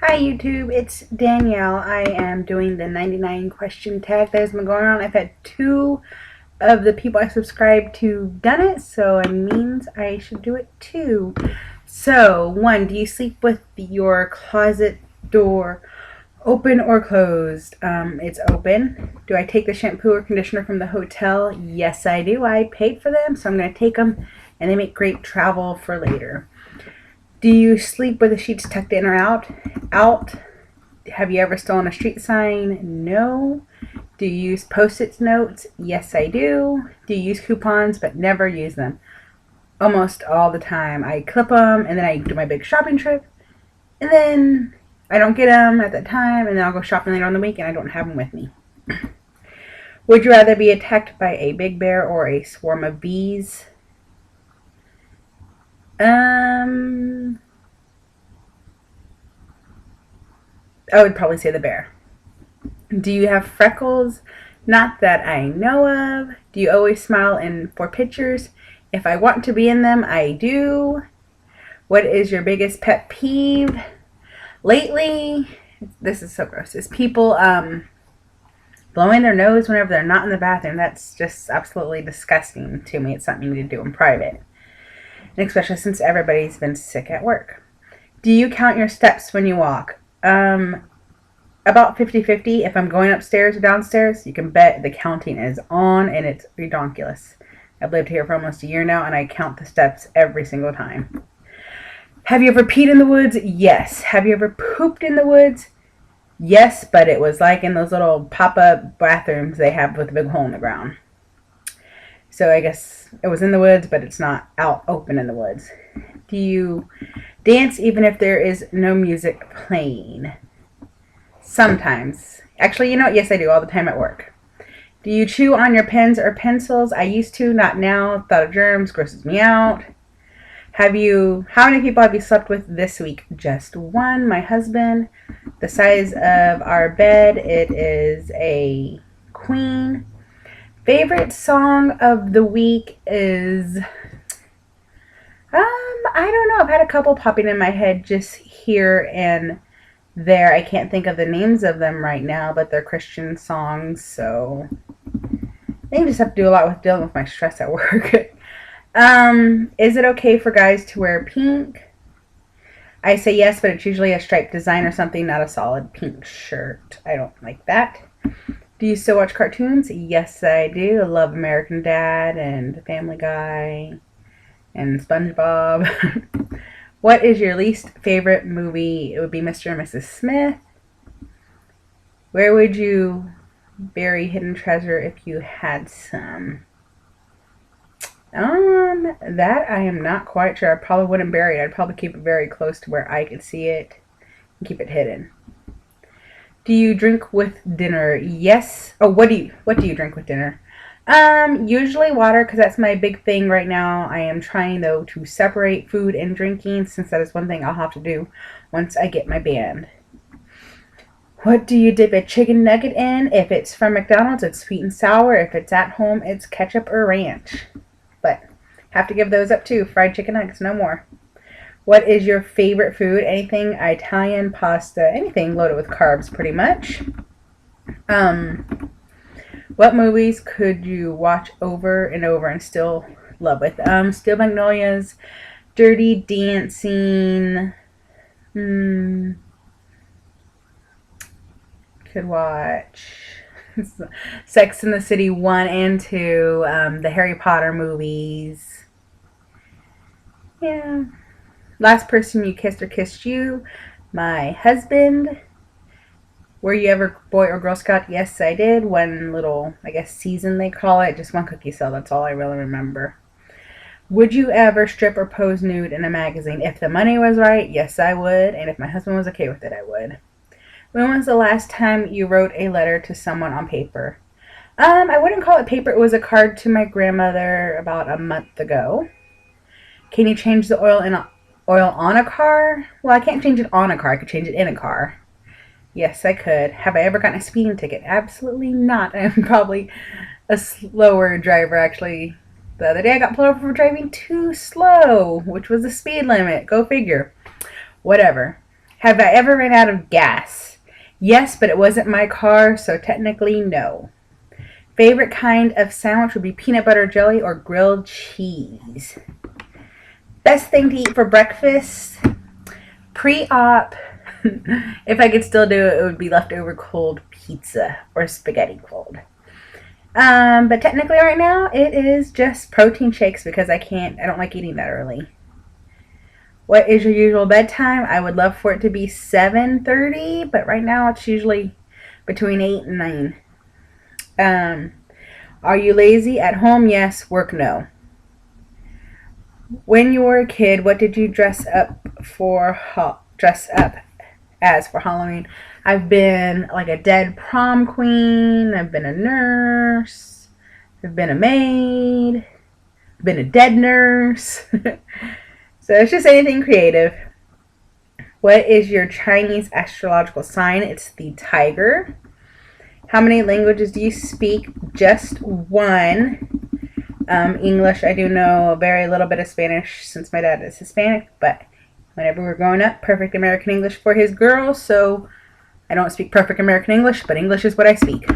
Hi YouTube, it's Danielle. I am doing the 99 question tag that has been going on. I've had two of the people I subscribe to done it, so it means I should do it too. So, one, do you sleep with your closet door open or closed? It's open. Do I take the shampoo or conditioner from the hotel? Yes, I do. I paid for them, so I'm going to take them, and they make great travel for later. Do you sleep with the sheets tucked in or out? Out. Have you ever stolen a street sign? No. Do you use post-it notes? Yes, I do. Do you use coupons but never use them? Almost all the time. I clip them and then I do my big shopping trip and then I don't get them at that time and then I'll go shopping later on the week and I don't have them with me. Would you rather be attacked by a big bear or a swarm of bees? I would probably say the bear. Do you have freckles? Not that I know of. Do you always smile for pictures? If I want to be in them, I do. What is your biggest pet peeve? Lately, this is so gross, is people blowing their nose whenever they're not in the bathroom. That's just absolutely disgusting to me. It's something you need to do in private. And especially since everybody's been sick at work. Do you count your steps when you walk? About 50-50. If I'm going upstairs or downstairs, you can bet the counting is on and it's redonkulous. I've lived here for almost a year now and I count the steps every single time. Have you ever peed in the woods? Yes. Have you ever pooped in the woods? Yes, but it was like in those little pop-up bathrooms they have with a big hole in the ground. So I guess it was in the woods, but it's not out open in the woods. Do you dance even if there is no music playing? Sometimes. Actually, you know what? Yes, I do all the time at work. Do you chew on your pens or pencils? I used to, not now. Thought of germs grosses me out. How many people have you slept with this week? Just one, my husband. The size of our bed, it is a queen. Favorite song of the week is, I don't know. I've had a couple popping in my head just here and there. I can't think of the names of them right now, but they're Christian songs, so I just have to do a lot with dealing with my stress at work. Is it okay for guys to wear pink? I say yes, but it's usually a striped design or something, not a solid pink shirt. I don't like that. Do you still watch cartoons? Yes, I do. I love American Dad and Family Guy and SpongeBob. What is your least favorite movie? It would be Mr. and Mrs. Smith. Where would you bury hidden treasure if you had some? That I am not quite sure. I probably wouldn't bury it. I'd probably keep it very close to where I could see it and keep it hidden. Do you drink with dinner? Yes. Oh, what do you drink with dinner? Usually water, because that's my big thing right now. I am trying, though, to separate food and drinking, since that is one thing I'll have to do once I get my band. What do you dip a chicken nugget in? If it's from McDonald's, it's sweet and sour. If it's at home, it's ketchup or ranch. But have to give those up, too. Fried chicken nuggets, no more. What is your favorite food? Anything Italian, pasta, anything loaded with carbs, pretty much. What movies could you watch over and over and still love with? Steel Magnolias, Dirty Dancing. Could watch Sex and the City 1 and 2, the Harry Potter movies. Yeah. Last person you kissed or kissed you? My husband. Were you ever Boy or Girl Scout? Yes, I did. One little, I guess, season they call it. Just one cookie sale. That's all I really remember. Would you ever strip or pose nude in a magazine? If the money was right, yes, I would. And if my husband was okay with it, I would. When was the last time you wrote a letter to someone on paper? I wouldn't call it paper. It was a card to my grandmother about a month ago. Can you change the oil on a car? Well, I can't change it on a car. I could change it in a car. Yes, I could. Have I ever gotten a speeding ticket? Absolutely not. I'm probably a slower driver, actually. The other day I got pulled over for driving too slow, which was the speed limit. Go figure. Whatever. Have I ever ran out of gas? Yes, but it wasn't my car, so technically no. Favorite kind of sandwich would be peanut butter jelly or grilled cheese. Best thing to eat for breakfast? Pre-op. If I could still do it, it would be leftover cold pizza or spaghetti cold. But technically right now it is just protein shakes because I don't like eating that early. What is your usual bedtime? I would love for it to be 7:30, but right now it's usually between 8 and 9. Are you lazy? At home, yes. Work, no. When you were a kid, what did you dress up as for Halloween? I've been like a dead prom queen. I've been a nurse. I've been a maid. I've been a dead nurse. So it's just anything creative. What is your Chinese astrological sign? It's the tiger. How many languages do you speak? Just one. English, I do know a very little bit of Spanish since my dad is Hispanic, but whenever we were growing up, perfect American English for his girls, so I don't speak perfect American English, but English is what I speak.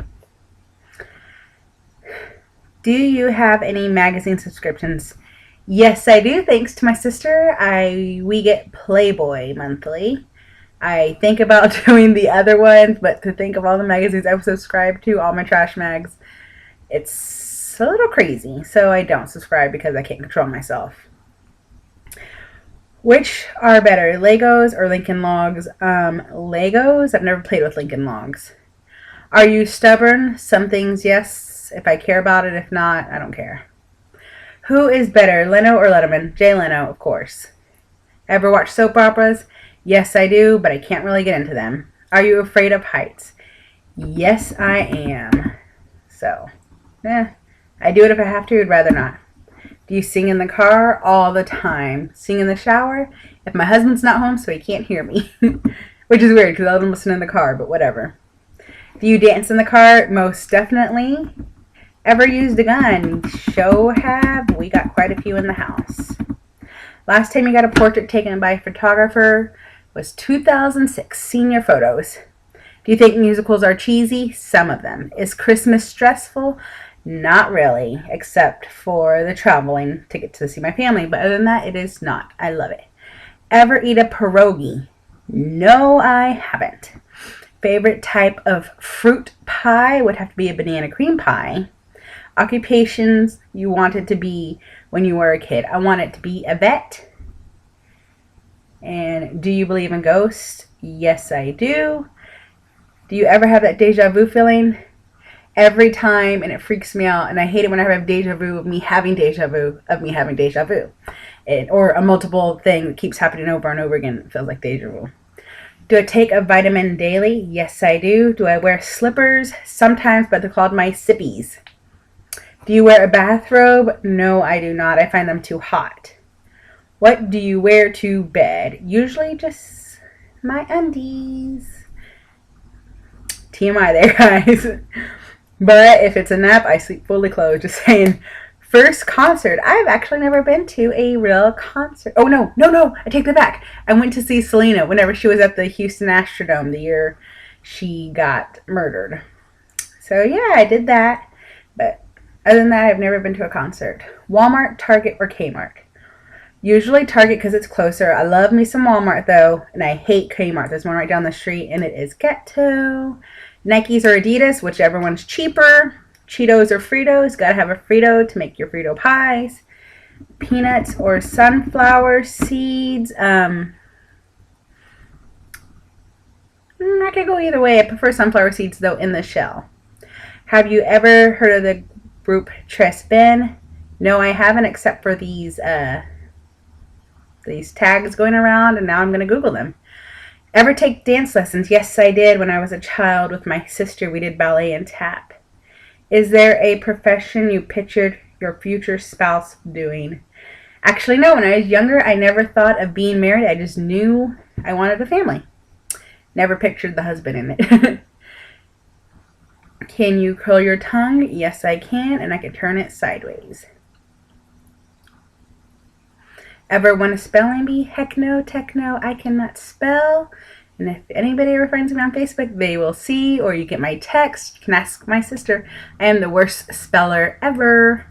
Do you have any magazine subscriptions? Yes, I do. Thanks to my sister, we get Playboy monthly. I think about doing the other ones, but to think of all the magazines I've subscribed to, all my trash mags, it's a little crazy. So I don't subscribe because I can't control myself. Which are better, Legos or Lincoln Logs? Legos. I've never played with Lincoln Logs. Are you stubborn? Some things, yes. If I care about it. If not, I don't care. Who is better, Leno or Letterman? Jay Leno, of course. Ever watch soap operas? Yes, I do, but I can't really get into them. Are you afraid of heights? Yes, I am. So, I do it if I have to. I'd rather not. Do you sing in the car? All the time. Sing in the shower? If my husband's not home, so he can't hear me. Which is weird, because I let him listen in the car, but whatever. Do you dance in the car? Most definitely. Ever used a gun? Sure have. We got quite a few in the house. Last time you got a portrait taken by a photographer was 2006. Senior photos. Do you think musicals are cheesy? Some of them. Is Christmas stressful? Not really, except for the traveling to get to see my family. But other than that, it is not. I love it. Ever eat a pierogi? No, I haven't. Favorite type of fruit pie would have to be a banana cream pie. Occupations you wanted to be when you were a kid. I wanted to be a vet. And do you believe in ghosts? Yes, I do. Do you ever have that deja vu feeling? Every time, and it freaks me out. And I hate it when I have deja vu of me having deja vu of me having deja vu. Or a multiple thing that keeps happening over and over again. It feels like deja vu. Do I take a vitamin daily? Yes, I do. Do I wear slippers? Sometimes, but they're called my sippies. Do you wear a bathrobe? No, I do not. I find them too hot. What do you wear to bed? Usually just my undies. TMI there, guys. But if it's a nap, I sleep fully clothed. Just saying. First concert. I've actually never been to a real concert. Oh, no. I take that back. I went to see Selena whenever she was at the Houston Astrodome the year she got murdered. So, yeah, I did that. But other than that, I've never been to a concert. Walmart, Target, or Kmart? Usually Target because it's closer. I love me some Walmart, though. And I hate Kmart. There's one right down the street, and it is ghetto. Nikes or Adidas, whichever one's cheaper. Cheetos or Fritos. Gotta have a Frito to make your Frito pies. Peanuts or sunflower seeds. I could go either way. I prefer sunflower seeds, though, in the shell. Have you ever heard of the group Tres Ben? No, I haven't, except for these tags going around, and now I'm going to Google them. Ever take dance lessons? Yes, I did. When I was a child with my sister, we did ballet and tap. Is there a profession you pictured your future spouse doing? Actually, no. When I was younger, I never thought of being married. I just knew I wanted a family. Never pictured the husband in it. Can you curl your tongue? Yes, I can, and I can turn it sideways. Ever want a spelling bee? Heck no, techno, I cannot spell. And if anybody ever finds me on Facebook, they will see, or you get my text. You can ask my sister. I am the worst speller ever.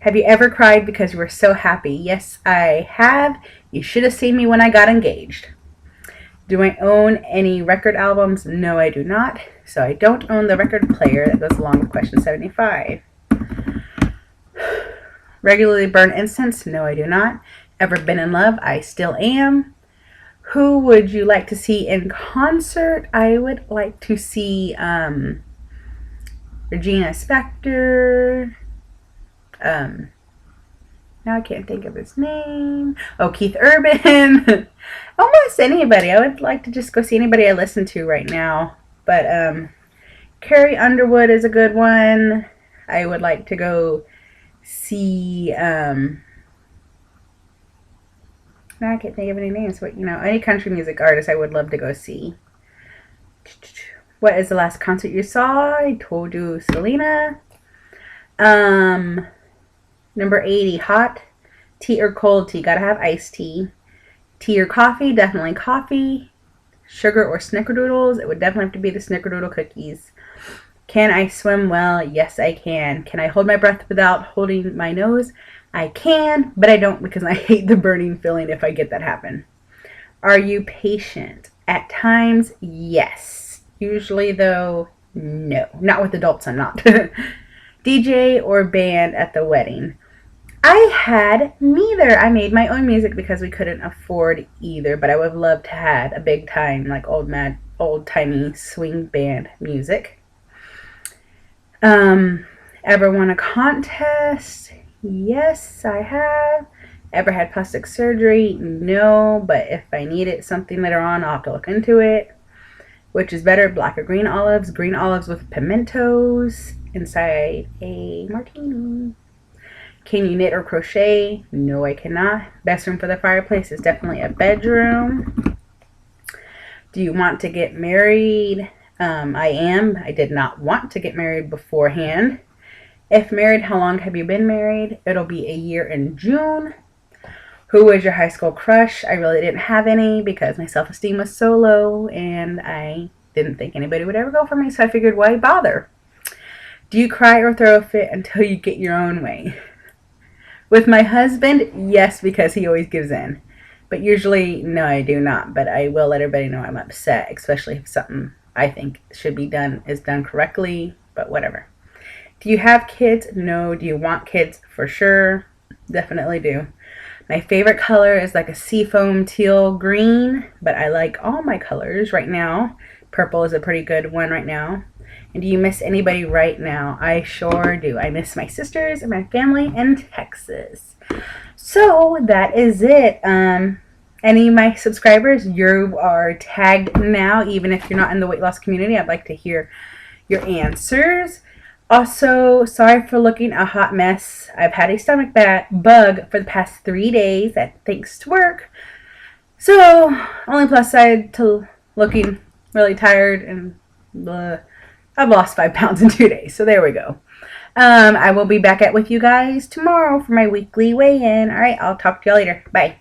Have you ever cried because you were so happy? Yes, I have. You should have seen me when I got engaged. Do I own any record albums? No, I do not. So I don't own the record player. That goes along with question 75. Regularly burn incense? No, I do not. Ever been in love? I still am. Who would you like to see in concert? I would like to see Regina Spektor. Now I can't think of his name. Oh, Keith Urban. Almost anybody. I would like to just go see anybody I listen to right now. But Carrie Underwood is a good one. I would like to go see now I can't think of any names, but any country music artist I would love to go see. What is the last concert you saw? I told you, Selena. Number 80, hot tea or cold tea? Gotta have iced tea. Tea or coffee? Definitely coffee. Sugar or snickerdoodles? It would definitely have to be the snickerdoodle cookies. Can I swim well? Yes, I can. Can I hold my breath without holding my nose? I can, but I don't because I hate the burning feeling if I get that happen. Are you patient? At times, yes. Usually, though, no. Not with adults, I'm not. DJ or band at the wedding? I had neither. I made my own music because we couldn't afford either, but I would have loved to have a big time, like old-timey swing band music. Ever won a contest? Yes, I have. Ever had plastic surgery? No, but if I need it something later on, I'll have to look into it. Which is better, black or green olives? Green olives with pimentos inside a martini. Can you knit or crochet? No, I cannot. Best room for the fireplace is definitely a bedroom. Do you want to get married? I am. I did not want to get married beforehand. If married, how long have you been married? It'll be a year in June. Who was your high school crush? I really didn't have any because my self-esteem was so low and I didn't think anybody would ever go for me, so I figured, why bother? Do you cry or throw a fit until you get your own way? With my husband, yes, because he always gives in. But usually, no, I do not. But I will let everybody know I'm upset, especially if something I think should be done is done correctly, but whatever. Do you have kids? No. Do you want kids? For sure. Definitely do. My favorite color is like a seafoam teal green, but I like all my colors right now. Purple is a pretty good one right now. And do you miss anybody right now? I sure do. I miss my sisters and my family in Texas. So that is it. Any of my subscribers, you are tagged now. Even if you're not in the weight loss community, I'd like to hear your answers. Also, sorry for looking a hot mess. I've had a stomach bug for the past 3 days, thanks to work. So, only plus side to looking really tired and I've lost 5 pounds in 2 days. So there we go. I will be back with you guys tomorrow for my weekly weigh-in. All right, I'll talk to y'all later. Bye.